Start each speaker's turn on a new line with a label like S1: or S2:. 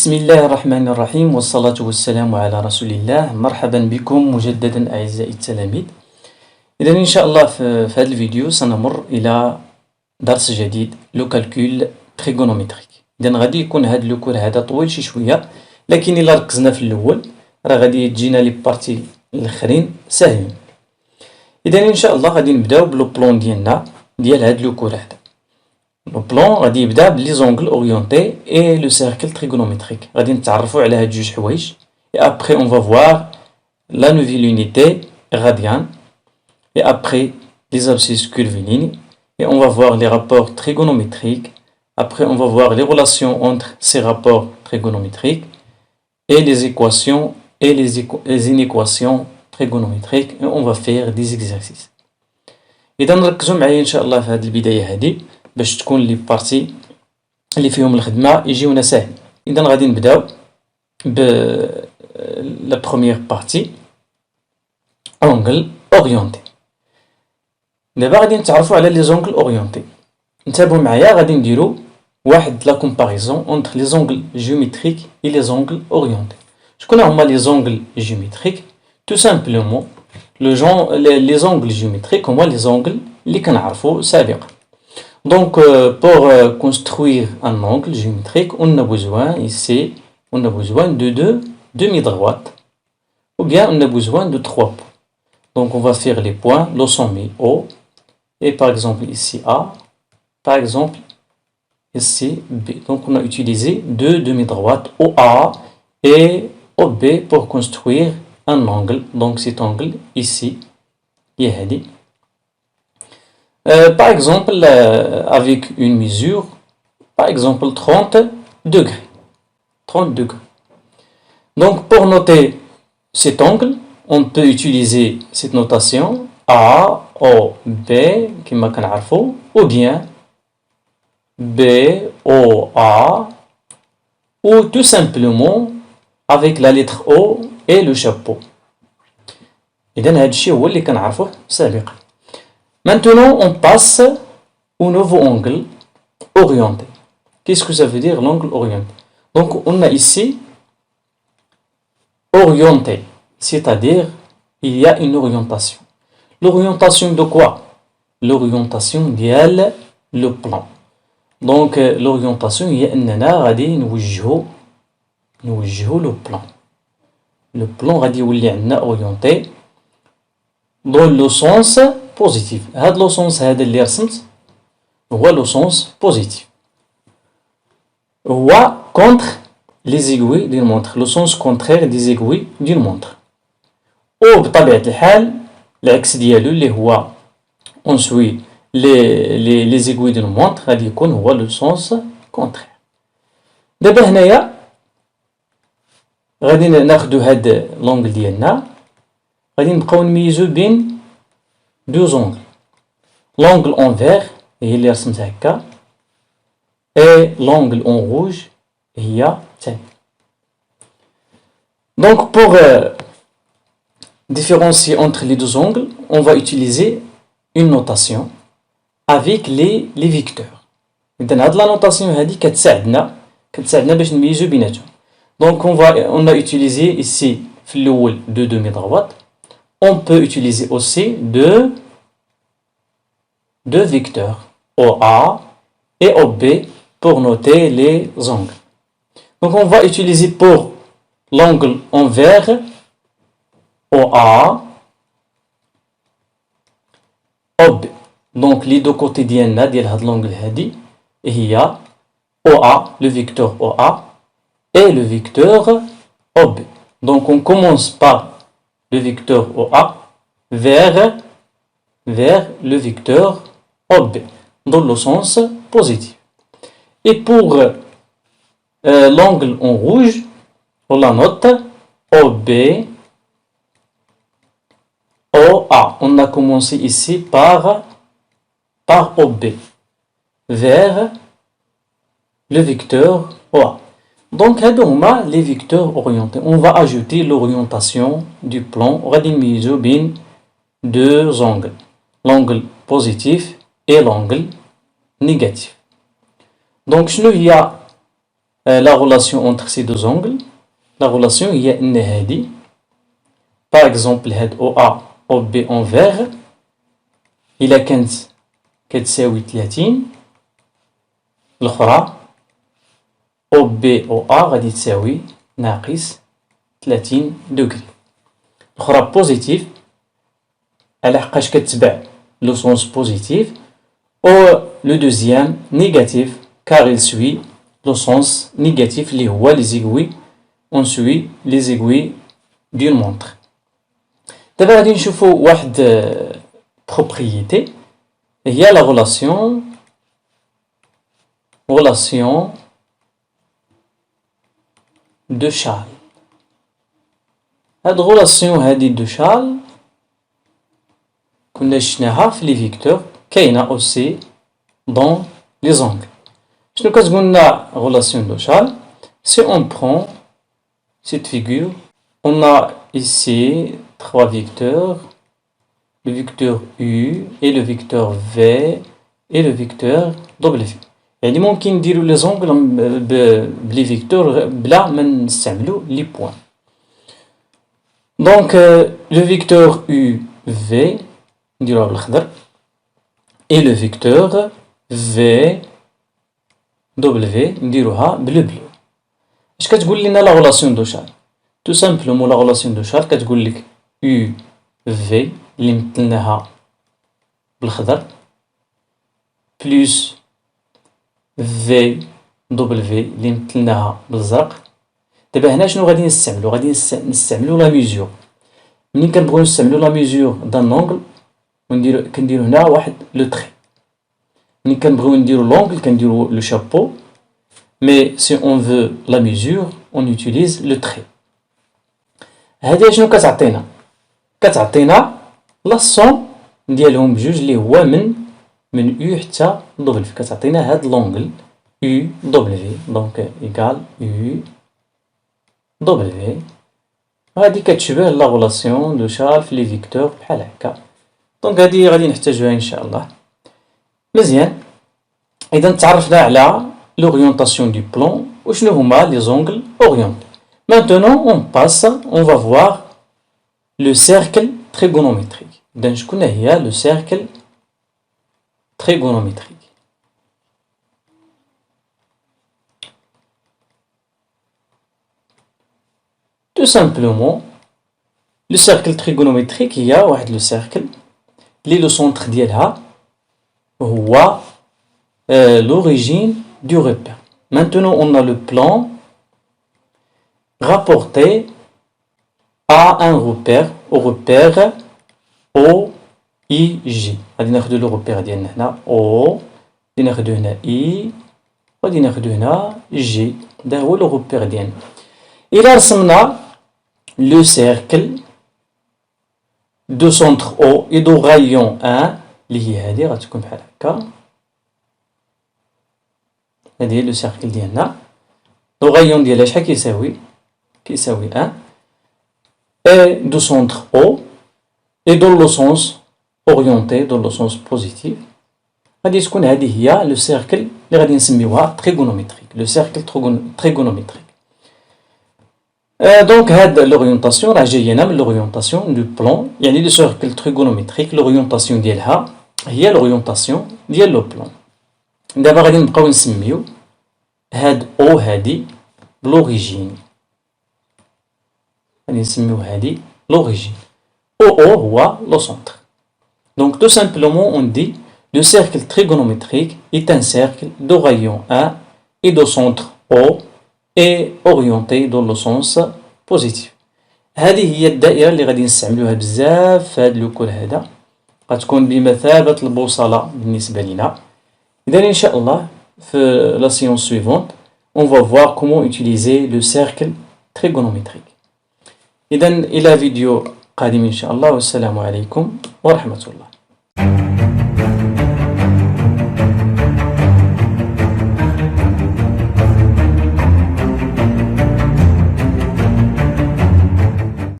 S1: بسم الله الرحمن الرحيم والصلاة والسلام على رسول الله. مرحبا بكم مجددا أعزائي التلاميذ. إذا إن شاء الله في هذا الفيديو سنمر إلى درس جديد لو كالكول تريغونومتريك. إذا غادي يكون هذا لو كور هذا طويل شي شوية، لكن إلا ركزنا في الأول راه غادي تجينا لي بارتي الآخرين ساهلين. إذا إن شاء الله غادي نبداو بلو بلون ديالنا ديال هذا لو كور هذا. لو بلون غادي يبدا بلي زونغل اورينتي اي لو سيركل تريغونومتريك. غادي نتعرفوا على هاد جوج حوايج. Et après on va voir la nouvelle unité radian. Et après les abscisses curvilignes. Et on va voir les rapports trigonométriques. Après on va voir les relations entre ces rapports trigonométriques et les équations et les inéquations trigonométriques. Et on va faire des exercices. إذا نركزوا معايا إن شاء الله في هذه البداية هذه باش تكون لي بارتي اللي فيهم الخدمة يجيونا ساهل. إذا غادي نبداو ب لا بروميير بارتي اونغل اورينتي. دابا غادي نتعرفوا على لي زونغل اورينتي. انتبهوا معايا غادي نديرو واحد لا كومباريزون اونتر لي زونغل جيوميتريك اي لي زونغل اورينتي. شكون هما لي زونغل جيوميتريك؟ تو سامبلومون لي زونغل جيوميتريك هما لي زونغل اللي كنعرفوا سابقا. Donc, pour construire un angle géométrique, on a besoin ici, de deux demi-droites, ou bien on a besoin de trois points. Donc, on va faire les points, le sommet O, et par exemple ici A, par exemple ici B. Donc, on a utilisé deux demi-droites OA et OB pour construire un angle. Donc, cet angle ici, يهدي. Par exemple, avec une mesure, par exemple 30 degrés. 30 degrés. Donc, pour noter cet angle, on peut utiliser cette notation A, O, B, كما كنعرفوا, ou bien B, O, A, ou tout simplement avec la lettre O et le chapeau. إذن هذا الشيء هو اللي كنعرفوه سابقا. Maintenant, on passe au nouveau angle orienté. Qu'est-ce que ça veut dire l'angle orienté? Donc, on a ici orienté, c'est-à-dire il y a une orientation. L'orientation de quoi? L'orientation ديال le plan. Donc, l'orientation هي أننا غادي نوجهو le plan. Le plan غادي يولي عندنا orienté dans le sens positif. هذا لو سونس هذا اللي رسمت هو لو سونس بوزيتيف. هو كونتر لي زيغوي ديال المونتر، لو سونس كونترير دي زيغوي ديال المونتر. او بطبيعة الحال العكس ديالو اللي هو اون سوي لي زيغوي ديال المونتر غادي يكون هو لو سونس كونترير. دابا هنايا غادي ناخدو هاد لونغل ديالنا، غادي نبقاو نميزو بين deux angles. L'angle en vert هي اللي رسمتها هكا et l'angle en rouge هي الثاني. Donc pour différencier entre les deux angles, on va utiliser une notation avec les vecteurs. إذن هاد لا نوتاسيون هادي كتساعدنا باش نميزو بيناتهم. Donc on a utilisé ici في الأول deux demi-droites. On peut utiliser aussi deux vecteurs OA et OB pour noter les angles. Donc on va utiliser pour l'angle en vert OA, OB. Donc les deux côtés ديال هاد l'angle هادي هي OA, le vecteur OA et le vecteur OB. Donc on commence par le vecteur OA vers le vecteur OB dans le sens positif. Et pour l'angle en rouge, on la note OB, OA. On a commencé ici par OB vers le vecteur OA. Donc, les vecteurs orientés. On va ajouter l'orientation du plan. On va diminuer deux angles. L'angle positif et l'angle négatif. Donc, il y a la relation entre ces deux angles. La relation هي أن هذه par exemple هاد OA OB en vert إلا كانت كتساوي 30 الأخرى OB OA غادي تساوي ناقص 30 دوغري. الأخرى بوزيتيف على حقاش كتبع لو سونس بوزيتيف، أو لو دوزيام نيجاتيف car il suit le sens négatif اللي هو les aiguilles on suit les aiguilles d'une montre. دابا غادي نشوفو واحد propriété هي la relation de Charles. هاد relation هادي دو شارل كنا شفناها في لي فيكتور، كاينة أوسي دون لي زونغل. شنو كتقول لنا relation de Charles? Si on prend cette figure, on a ici trois vecteurs, le vecteur U et le vecteur V et le vecteur W. يعني ممكن نديرو لي زونغل بلي فيكتور بلا ما نستعملو لي بوان. دونك لو فيكتور U V نديروها بالخضر et le vecteur V W نديروها بلو. اش كتقول لنا لا غولاسيون دو شارل؟ تو سامبلومون لا غولاسيون دو شارل كتقول لك U V اللي مثلناها بالخضر بلوس V W اللي مثلناها بالزرق. دابا هنا شنو غادي نستعملو؟ غادي نستعملو لا ميزور. منين كنبغيو نستعملو لا ميزور دان لونغل كنديرو هنا واحد لو تري. منين كنبغيو نديرو لونغل كنديرو لو شابو، مي سي اون فو لا ميزور اون يوتيليز لو تري. هادي شنو كتعطينا؟ كتعطينا لا سون ديالهم بجوج اللي هو من يو حتى دبليو. كتعطينا هاد لونغل يو دبليو، دونك ايكال يو دبليو. هادي كتشبه لا غولاسيون دو شارل في لي فيكتور بحال هكا. دونك هادي غادي نحتاجوها ان شاء الله. مزيان، اذا تعرفنا على l'orientation du plan وشنو هما لي زونغل اورينتي. Maintenant on passe, on va voir le cercle trigonométrique. إذا شكون هي le cercle trigonométrique؟ Tout simplement le cercle trigonométrique هي واحد le cercle اللي le centre ديالها هو l'origine du repère. Maintenant on a le plan rapporté à un repère, au repère OIG. غادي ناخدو لو repère ديالنا هنا O، غادي ناخدو هنا I، غادي ناخدو هنا G. هذا هو لو repère ديالنا. إلا رسمنا لو cercle دو centre O et دو rayon 1 اللي هي هادي غتكون بحال هكا. هادي هي لو cercle ديالنا. لو rayon ديالها شحال كيساوي؟ كيساوي 1 et de centre O et dans le sens orienté, dans le sens positif. غادي تكون هذه هي لو سيركل اللي غادي نسميوها تريغونومتريك، لو سيركل تريغونومتريك. دونك هاد لورينتاسيون راه جاينا من لورينتاسيون دو بلان، يعني لو سيركل تريغونومتريك لورينتاسيون ديالها هي لورينتاسيون ديال لو بلان. دابا غادي نبقاو نسميو هاد او هادي بلوريجين، غادي نسميو هادي l'origine. OO هو le centre. Donc tout simplement on dit le cercle trigonométrique est un cercle de rayon 1 et de centre O et orienté dans le sens positif. هذه هي الدائرة اللي غادي نستعملوها بزاف في هذا الكول هذا، غتكون بمثابة البوصلة بالنسبة لنا. إذا إن شاء الله في la séance suivante on va voir comment utiliser le cercle trigonométrique. إذن إلى فيديو قادم إن شاء الله، والسلام عليكم ورحمة الله.